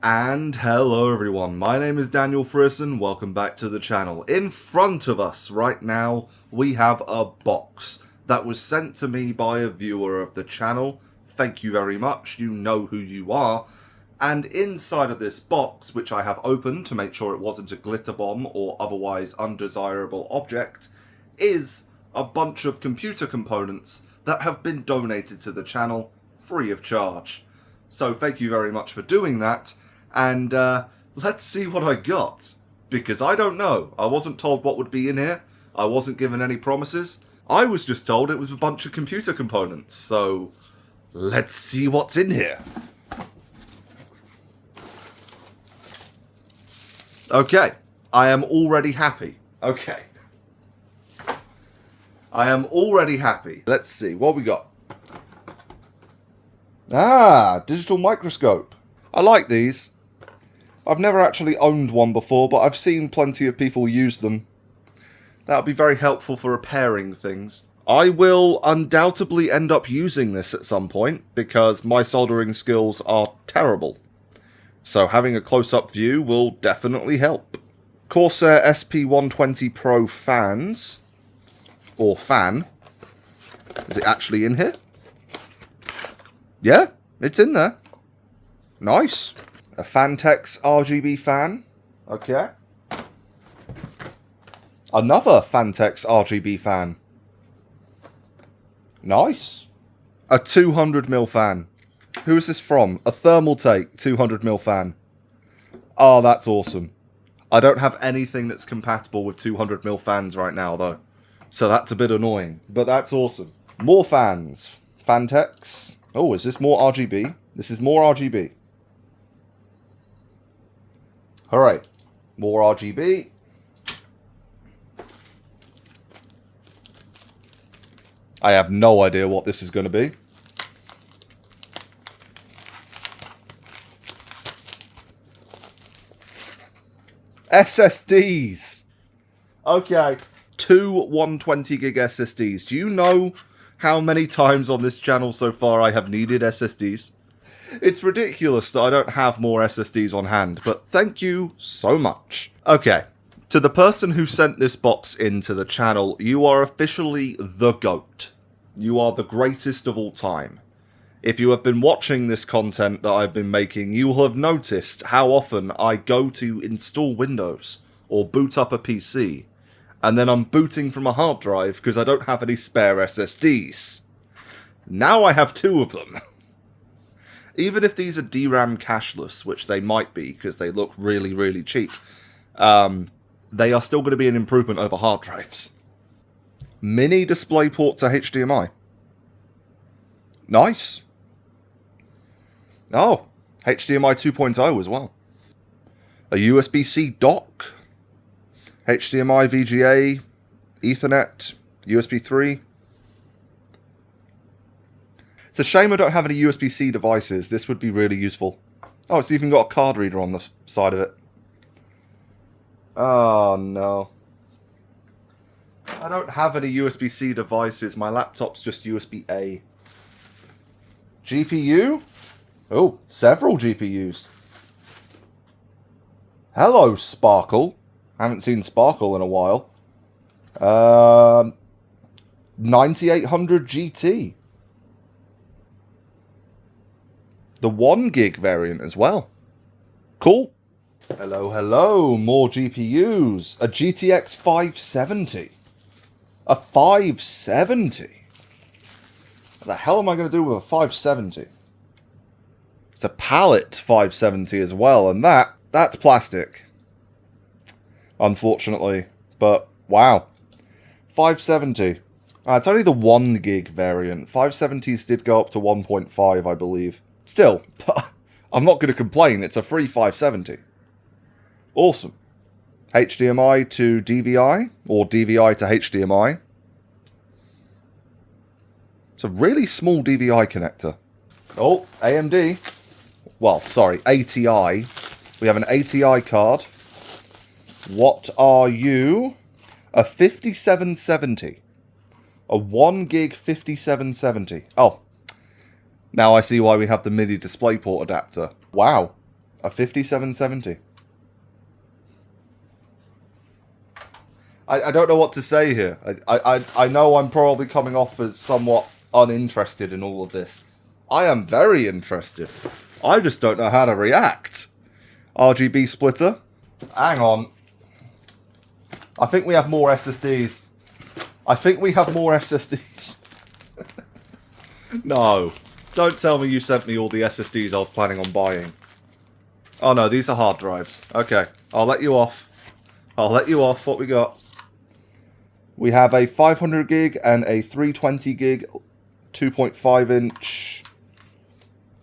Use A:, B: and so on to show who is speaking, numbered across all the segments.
A: And hello everyone, my name is Daniel Frisson, welcome back to the channel. In front of us right now, we have a box that was sent to me by a viewer of the channel. Thank you very much, you know who you are. And inside of this box, which I have opened to make sure it wasn't a glitter bomb or otherwise undesirable object, is a bunch of computer components that have been donated to the channel free of charge. So thank you very much for doing that. And let's see what I got, because I don't know. I wasn't told what would be in here. I wasn't given any promises. I was just told it was a bunch of computer components, so let's see what's in here. Okay, I am already happy. Okay. I am already happy. Let's see, what we got? Ah, digital microscope. I like these. I've never actually owned one before, but I've seen plenty of people use them. That'll be very helpful for repairing things. I will undoubtedly end up using this at some point, because my soldering skills are terrible. So having a close-up view will definitely help. Corsair SP120 Pro fans. Or fan. Is it actually in here? Yeah, it's in there. Nice. A Phanteks RGB fan. Okay. Another Phanteks RGB fan. Nice. A 200mm fan. Who is this from? A Thermaltake 200mm fan. Oh, that's awesome. I don't have anything that's compatible with 200mm fans right now, though. So that's a bit annoying. But that's awesome. More fans. Phanteks. Oh, is this more RGB? This is more RGB. Alright. More RGB. I have no idea what this is going to be. SSDs. Okay. Two 120GB SSDs. Do you know how many times on this channel so far I have needed SSDs? It's ridiculous that I don't have more SSDs on hand, but thank you so much. Okay, to the person who sent this box into the channel, you are officially the GOAT. You are the greatest of all time. If you have been watching this content that I've been making, you will have noticed how often I go to install Windows or boot up a PC, and then I'm booting from a hard drive because I don't have any spare SSDs. Now I have two of them. Even if these are DRAM cashless, which they might be because they look really, really cheap, they are still going to be an improvement over hard drives. Mini DisplayPort to HDMI. Nice. Oh, HDMI 2.0 as well. A USB-C dock. HDMI, VGA, Ethernet, USB 3. It's a shame I don't have any USB-C devices. This would be really useful. Oh, it's even got a card reader on the side of it. Oh, no. I don't have any USB-C devices. My laptop's just USB-A. GPU? Oh, several GPUs. Hello, Sparkle. Haven't seen Sparkle in a while. 9800 GT. The 1GB variant as well. Cool. Hello, hello. More GPUs. A GTX 570. A 570? What the hell am I going to do with a 570? It's a pallet 570 as well, and that's plastic. Unfortunately. But, wow. 570. It's only the 1GB variant. 570s did go up to 1.5, I believe. Still, I'm not going to complain. It's a free 570. Awesome. HDMI to DVI, or DVI to HDMI. It's a really small DVI connector. Oh, AMD. Well, sorry, ATI. We have an ATI card. What are you? A 5770. A 1GB 5770. Oh. Now I see why we have the MIDI DisplayPort adapter. Wow. A 5770. I don't know what to say here. I know I'm probably coming off as somewhat uninterested in all of this. I am very interested. I just don't know how to react. RGB splitter. Hang on. I think we have more SSDs. I think we have more SSDs. No. Don't tell me you sent me all the SSDs I was planning on buying. Oh no, these are hard drives. Okay, I'll let you off. I'll let you off. What we got? We have a 500 gig and a 320 gig 2.5 inch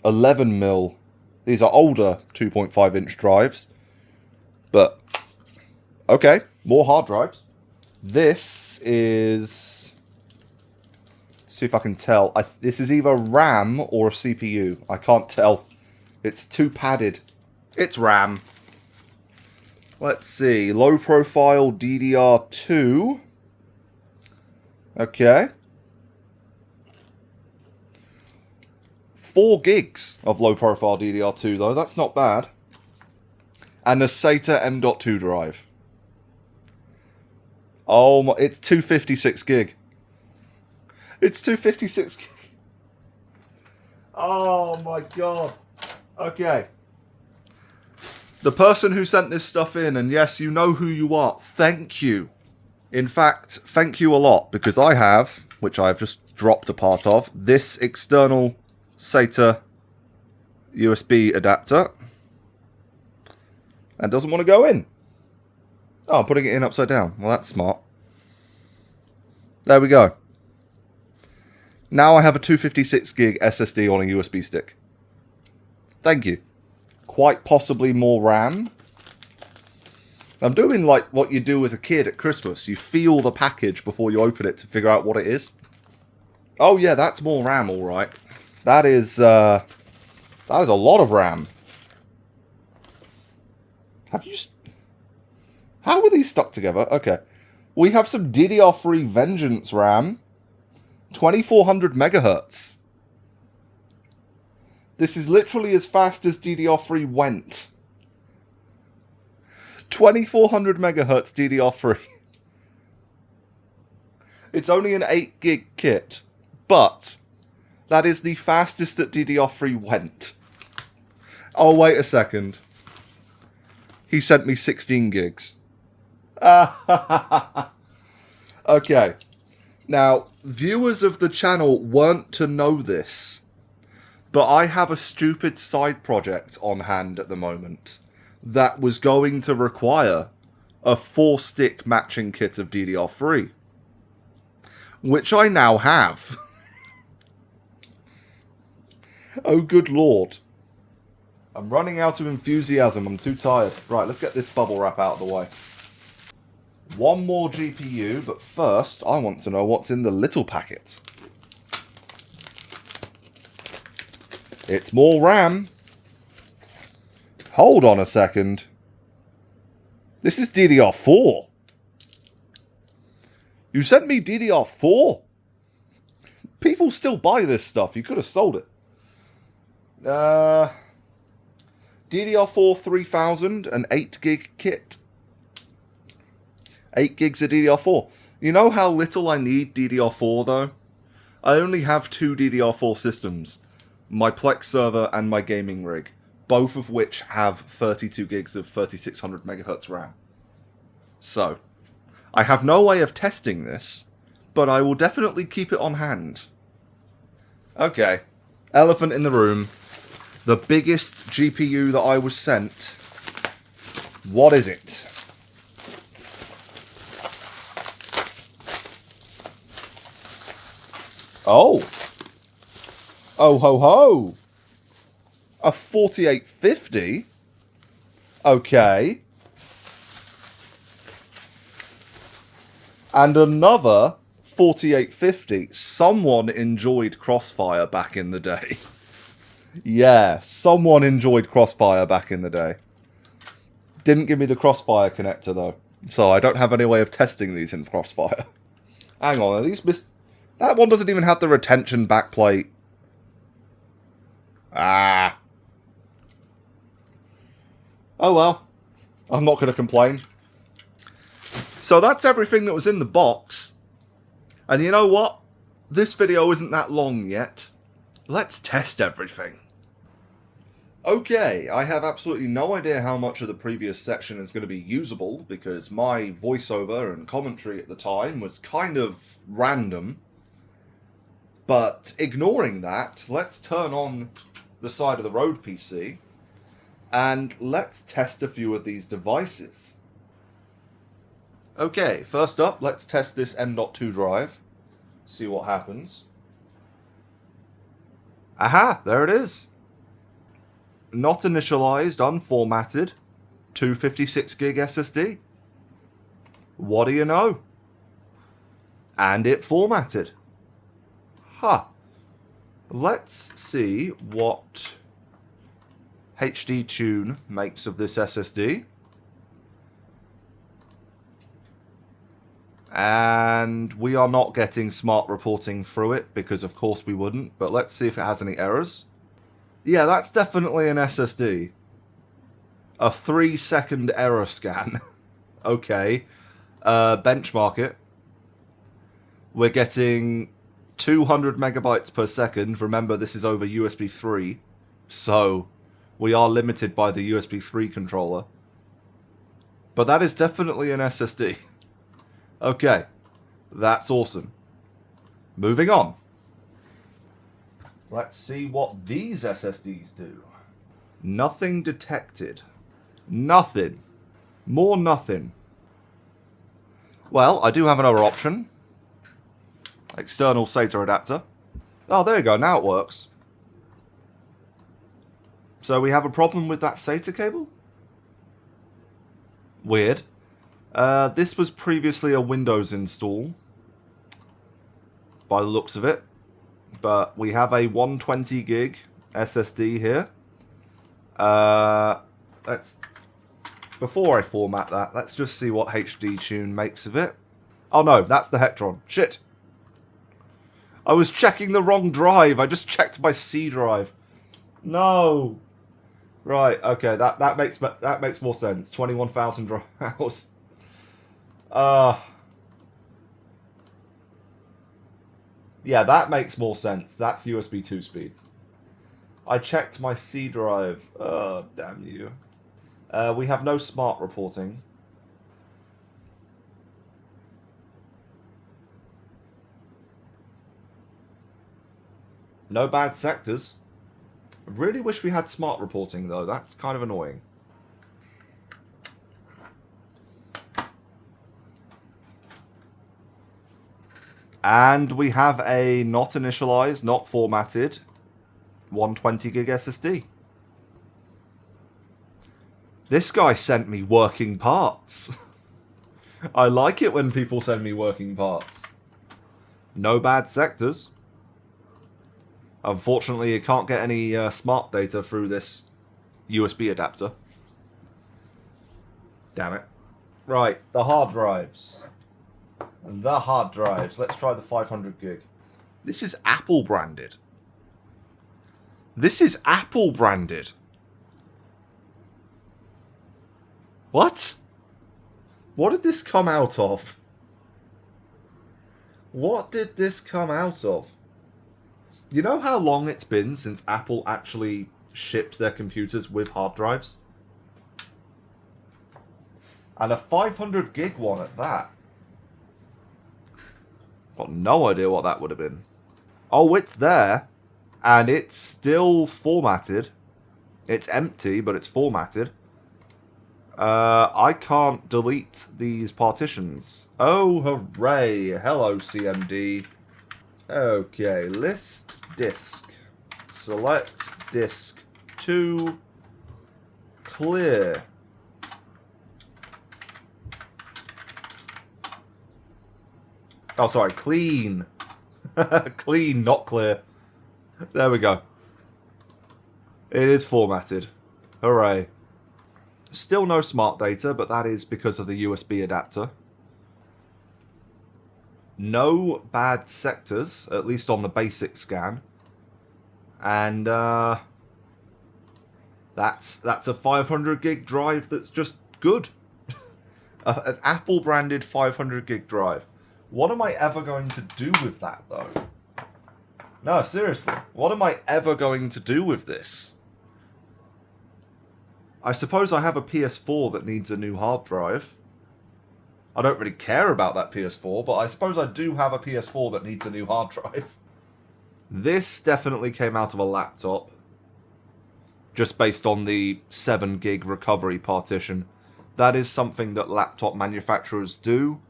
A: 11 mil. These are older 2.5 inch drives. But, okay, more hard drives. This is... see if I can tell. This is either RAM or a CPU. I can't tell. It's too padded. It's RAM. Let's see. Low profile DDR2. Okay. 4 gigs of low profile DDR2 though. That's not bad. And a SATA M.2 drive. Oh my, it's 256 gig. It's 256 gig. Oh my god. Okay. The person who sent this stuff in, and yes, you know who you are, thank you. In fact, thank you a lot, because I have, which I've just dropped a part of, this external SATA USB adapter. And doesn't want to go in. Oh, I'm putting it in upside down. Well, that's smart. There we go. Now I have a 256 gig SSD on a USB stick. Thank you. Quite possibly more RAM. I'm doing like what you do as a kid at Christmas. You feel the package before you open it to figure out what it is. Oh yeah, that's more RAM, alright. That is a lot of RAM. Have you... how were these stuck together? Okay. We have some DDR3 Vengeance RAM. 2400 megahertz. This is literally as fast as DDR3 went. 2400 megahertz DDR3. It's only an 8 gig kit, but that is the fastest that DDR3 went. Oh, wait a second. He sent me 16 gigs. Okay. Now, viewers of the channel weren't to know this, but I have a stupid side project on hand at the moment that was going to require a 4-stick matching kit of DDR3, which I now have. Oh, good lord. I'm running out of enthusiasm. I'm too tired. Right, let's get this bubble wrap out of the way. One more GPU, but first, I want to know what's in the little packet. It's more RAM. Hold on a second. This is DDR4. You sent me DDR4? People still buy this stuff. You could have sold it. DDR4 3000, an 8 gig kit. 8 gigs of DDR4. You know how little I need DDR4 though? I only have 2 DDR4 systems. My Plex server and my gaming rig. Both of which have 32 gigs of 3600 megahertz RAM. So, I have no way of testing this, but I will definitely keep it on hand. Okay, elephant in the room. The biggest GPU that I was sent. What is it? Oh. Oh ho ho. A 4850? Okay. And another 4850. Someone enjoyed Crossfire back in the day. Yeah, someone enjoyed Crossfire back in the day. Didn't give me the Crossfire connector though. So I don't have any way of testing these in Crossfire. Hang on, are these that one doesn't even have the retention backplate. Ah. Oh well, I'm not going to complain. So that's everything that was in the box. And you know what? This video isn't that long yet. Let's test everything. Okay, I have absolutely no idea how much of the previous section is going to be usable, because my voiceover and commentary at the time was kind of random. But ignoring that, let's turn on the side of the road PC, and let's test a few of these devices. Okay, first up, let's test this M.2 drive. See what happens. Aha, there it is. Not initialized, unformatted, 256 gig SSD. What do you know? And it formatted. Huh. Let's see what HD Tune makes of this SSD. And we are not getting smart reporting through it, because of course we wouldn't, but let's see if it has any errors. Yeah, that's definitely an SSD. A 3-second error scan. Okay. Benchmark it. We're getting 200 megabytes per second. Remember, this is over USB 3. So, we are limited by the USB 3 controller. But that is definitely an SSD. Okay. That's awesome. Moving on. Let's see what these SSDs do. Nothing detected. Nothing. More nothing. Well, I do have another option. External SATA adapter. Oh, there you go. Now it works. So we have a problem with that SATA cable? Weird. This was previously a Windows install, by the looks of it. But we have a 120 gig SSD here. Before I format that, let's just see what HD Tune makes of it. Oh no, that's the Hetron. Shit. I was checking the wrong drive. I just checked my C drive. No. Right. Okay. That makes more sense. 21,000 hours. Yeah, that makes more sense. That's USB 2 speeds. I checked my C drive. Oh, damn you. We have no smart reporting. No bad sectors. I really wish we had smart reporting, though. That's kind of annoying. And we have a not initialized, not formatted 120 gig SSD. This guy sent me working parts. I like it when people send me working parts. No bad sectors. Unfortunately, you can't get any smart data through this USB adapter. Damn it. Right, the hard drives. The hard drives. Let's try the 500 gig. This is Apple branded. This is Apple branded. What? What did this come out of? What did this come out of? You know how long it's been since Apple actually shipped their computers with hard drives? And a 500 gig one at that. Got no idea what that would have been. Oh, it's there. And it's still formatted. It's empty, but it's formatted. I can't delete these partitions. Oh, hooray. Hello, CMD. Okay, list disk. Select disk 2. Clear. Oh, sorry, clean. Clean, not clear. There we go. It is formatted. Hooray. Still no smart data, but that is because of the USB adapter. No bad sectors, at least on the basic scan. And, That's a 500 gig drive that's just good. An Apple branded 500 gig drive. What am I ever going to do with that, though? No, seriously. What am I ever going to do with this? I suppose I have a PS4 that needs a new hard drive. I don't really care about that PS4, but I suppose I do have a PS4 that needs a new hard drive. This definitely came out of a laptop. Just based on the 7 gig recovery partition. That is something that laptop manufacturers do.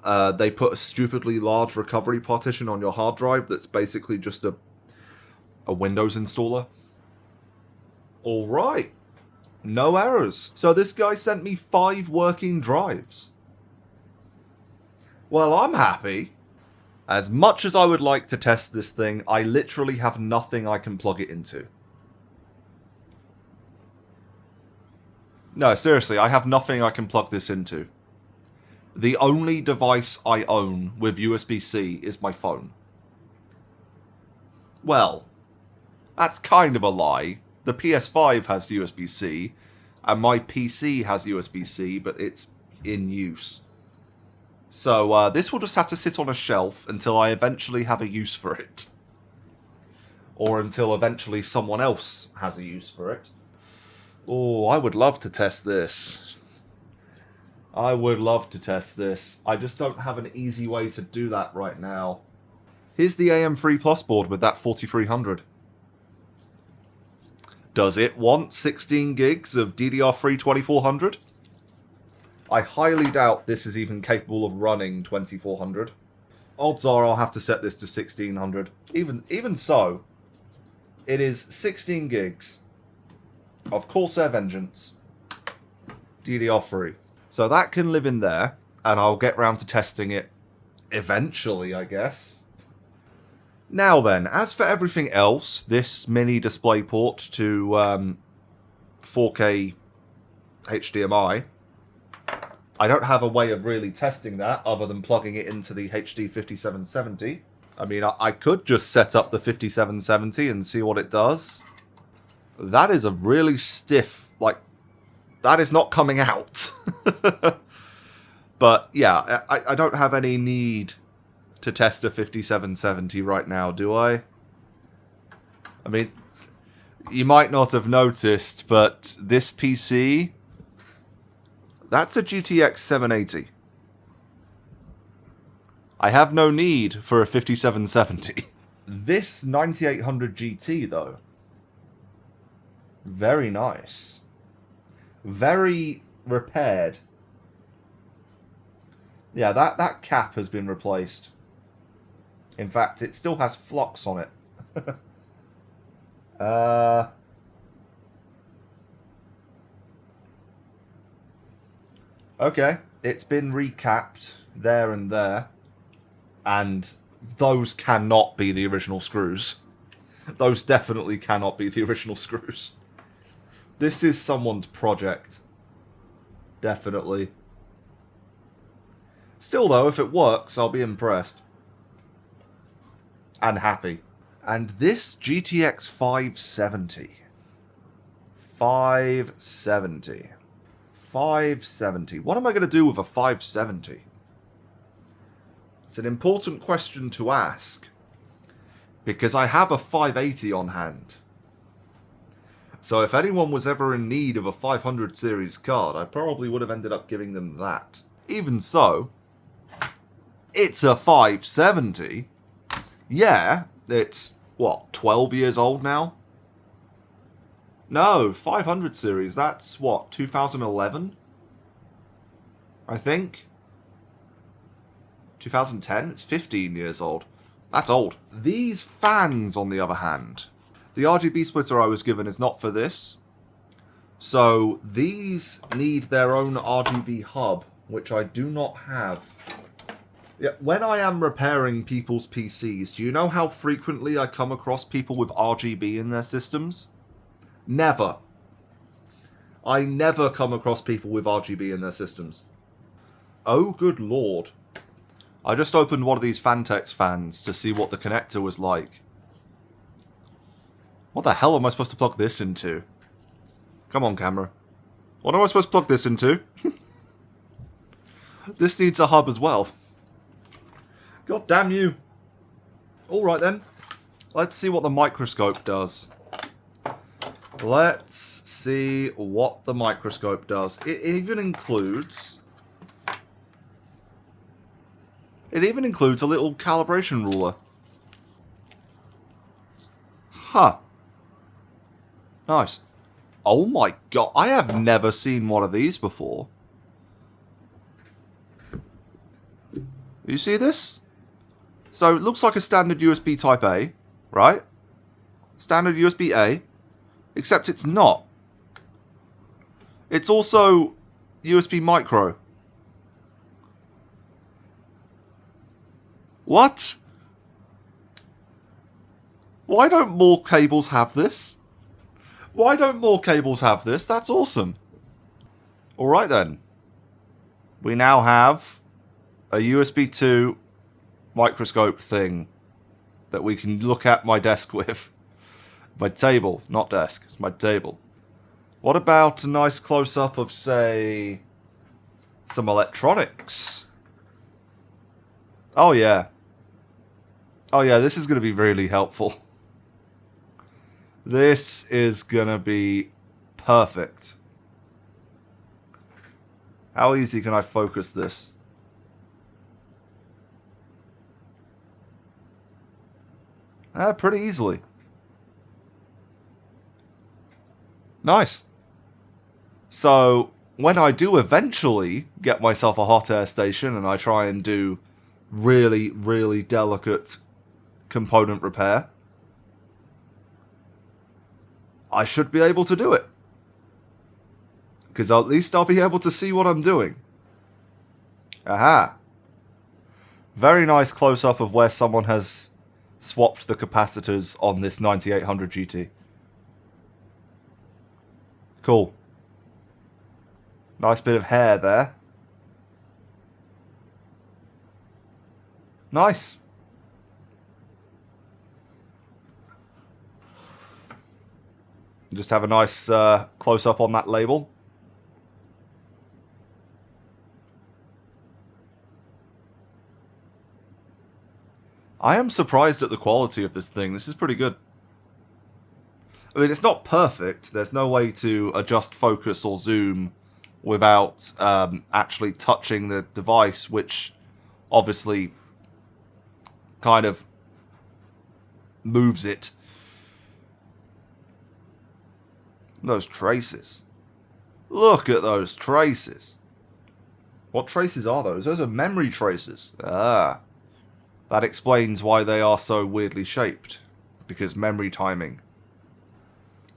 A: They put a stupidly large recovery partition on your hard drive that's basically just a Windows installer. Alright. No errors. So this guy sent me 5 working drives. Well, I'm happy. As much as I would like to test this thing, I literally have nothing I can plug it into. No, seriously, I have nothing I can plug this into. The only device I own with USB-C is my phone. Well, that's kind of a lie. The PS5 has USB-C, and my PC has USB-C, but it's in use. So this will just have to sit on a shelf until I eventually have a use for it. Or until eventually someone else has a use for it. Oh, I would love to test this. I would love to test this. I just don't have an easy way to do that right now. Here's the AM3 Plus board with that 4300. Does it want 16 gigs of DDR3 2400? I highly doubt this is even capable of running 2400. Odds are I'll have to set this to 1600. Even so, it is 16 gigs of Corsair Vengeance DDR3. So that can live in there, and I'll get round to testing it eventually, I guess. Now then, as for everything else, this mini DisplayPort to 4K HDMI, I don't have a way of really testing that other than plugging it into the HD 5770. I mean, I could just set up the 5770 and see what it does. That is a really stiff, like, that is not coming out. But yeah, I don't have any need to test a 5770 right now, do I? I mean, you might not have noticed, but this PC, that's a GTX 780. I have no need for a 5770. This 9800 GT, though, very nice. Very repaired. Yeah, that cap has been replaced. In fact, it still has flux on it. Okay, it's been recapped there and there. And those cannot be the original screws. Those definitely cannot be the original screws. This is someone's project. Definitely. Still though, if it works, I'll be impressed. And happy. And this GTX 570. 570. 570. What am I going to do with a 570? It's an important question to ask. Because I have a 580 on hand. So if anyone was ever in need of a 500 series card, I probably would have ended up giving them that. Even so, it's a 570. Yeah, it's, what, 12 years old now? No, 500 series, that's, what, 2011? I think? 2010? It's 15 years old. That's old. These fans, on the other hand, the RGB splitter I was given is not for this. So these need their own RGB hub, which I do not have. Yeah, when I am repairing people's PCs, do you know how frequently I come across people with RGB in their systems? Never. I never come across people with RGB in their systems. Oh, good lord. I just opened one of these Fantex fans to see what the connector was like. What the hell am I supposed to plug this into? Come on, camera. What am I supposed to plug this into? This needs a hub as well. God damn you. Alright then. Let's see what the microscope does. Let's see what the microscope does. It even includes a little calibration ruler. Huh. Nice. Oh my god, I have never seen one of these before. You see this? So it looks like a standard USB Type A, right? Standard USB A, except it's not. It's also USB Micro. What? Why don't more cables have this? Why don't more cables have this? That's awesome. Alright then. We now have a USB 2 microscope thing that we can look at my desk with. My table, not desk. It's my table. What about a nice close-up of, say, some electronics? Oh yeah. Oh yeah, this is going to be really helpful. This is going to be perfect. How easy can I focus this? Pretty easily. Nice. So, when I do eventually get myself a hot air station and I try and do really, really delicate component repair, I should be able to do it. Because at least I'll be able to see what I'm doing. Aha. Very nice close-up of where someone has swapped the capacitors on this 9800 GT. Cool. Nice bit of hair there. Nice. Just have a nice close-up on that label. I am surprised at the quality of this thing. This is pretty good. I mean, it's not perfect. There's no way to adjust focus or zoom without actually touching the device, which obviously kind of moves it. Those traces. Look at those traces. What traces are those? Those are memory traces. Ah. That explains why they are so weirdly shaped. Because memory timing.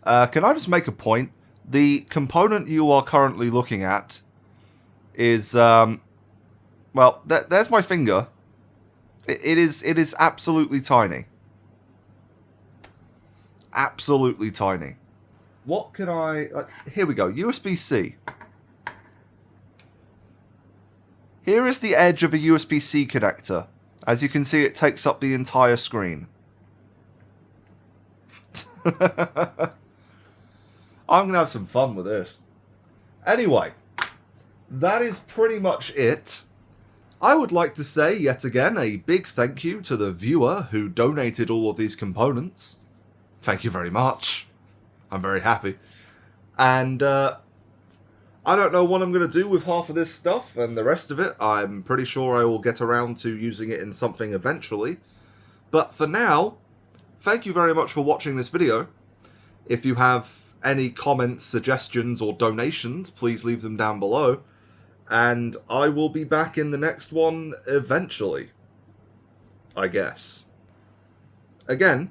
A: Can I just make a point? The component you are currently looking at is, well, there's my finger. It is absolutely tiny. Absolutely tiny. What can I... here we go. USB-C. Here is the edge of a USB-C connector. As you can see, it takes up the entire screen. I'm going to have some fun with this. Anyway, that is pretty much it. I would like to say, yet again, a big thank you to the viewer who donated all of these components. Thank you very much. I'm very happy. And I don't know what I'm going to do with half of this stuff, and the rest of it, I'm pretty sure I will get around to using it in something eventually. But for now, thank you very much for watching this video. If you have any comments, suggestions, or donations, please leave them down below. And I will be back in the next one eventually. I guess. Again,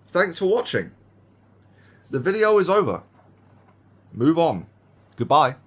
A: thanks for watching. The video is over. Move on. Goodbye.